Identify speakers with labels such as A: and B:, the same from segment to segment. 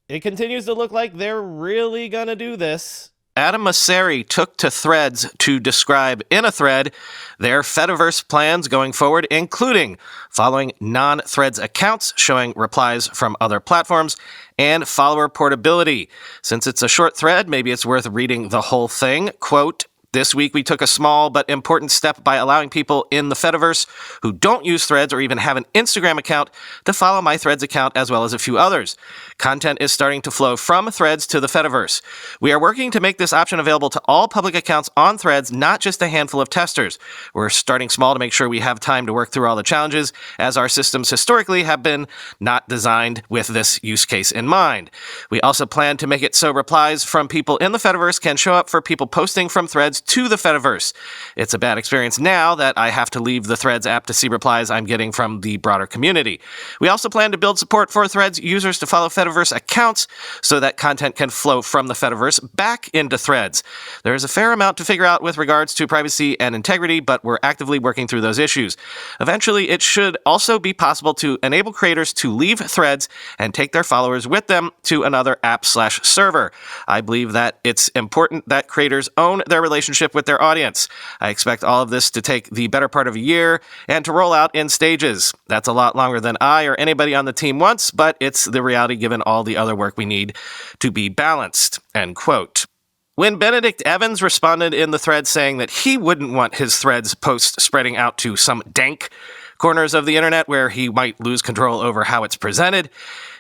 A: It continues to look like they're really gonna do this.
B: Adam Mosseri took to Threads to describe in a thread their Fediverse plans going forward, including following non-Threads accounts, showing replies from other platforms, and follower portability. Since it's a short thread, maybe it's worth reading the whole thing. Quote, "This week we took a small but important step by allowing people in the Fediverse who don't use Threads or even have an Instagram account to follow my Threads account as well as a few others. Content is starting to flow from Threads to the Fediverse. We are working to make this option available to all public accounts on Threads, not just a handful of testers. We're starting small to make sure we have time to work through all the challenges, as our systems historically have been not designed with this use case in mind. We also plan to make it so replies from people in the Fediverse can show up for people posting from Threads to the Fediverse. It's a bad experience now that I have to leave the Threads app to see replies I'm getting from the broader community. We also plan to build support for Threads users to follow Fediverse accounts so that content can flow from the Fediverse back into Threads. There is a fair amount to figure out with regards to privacy and integrity, but we're actively working through those issues. Eventually, it should also be possible to enable creators to leave Threads and take their followers with them to another app/server. I believe that it's important that creators own their relationship with their audience. I expect all of this to take the better part of a year and to roll out in stages. That's a lot longer than I or anybody on the team wants, but it's the reality given all the other work we need to be balanced." End quote. When Benedict Evans responded in the thread saying that he wouldn't want his Threads posts spreading out to some dank corners of the internet where he might lose control over how it's presented,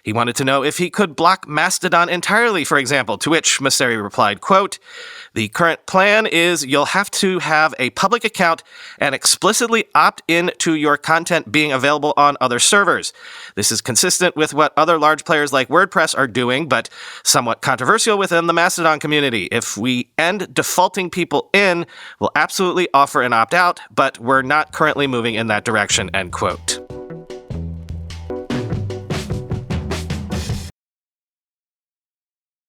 B: he wanted to know if he could block Mastodon entirely, for example, to which Mosseri replied, quote, "The current plan is you'll have to have a public account and explicitly opt in to your content being available on other servers. This is consistent with what other large players like WordPress are doing, but somewhat controversial within the Mastodon community. If we end defaulting people in, we'll absolutely offer an opt-out, but we're not currently moving in that direction," end quote.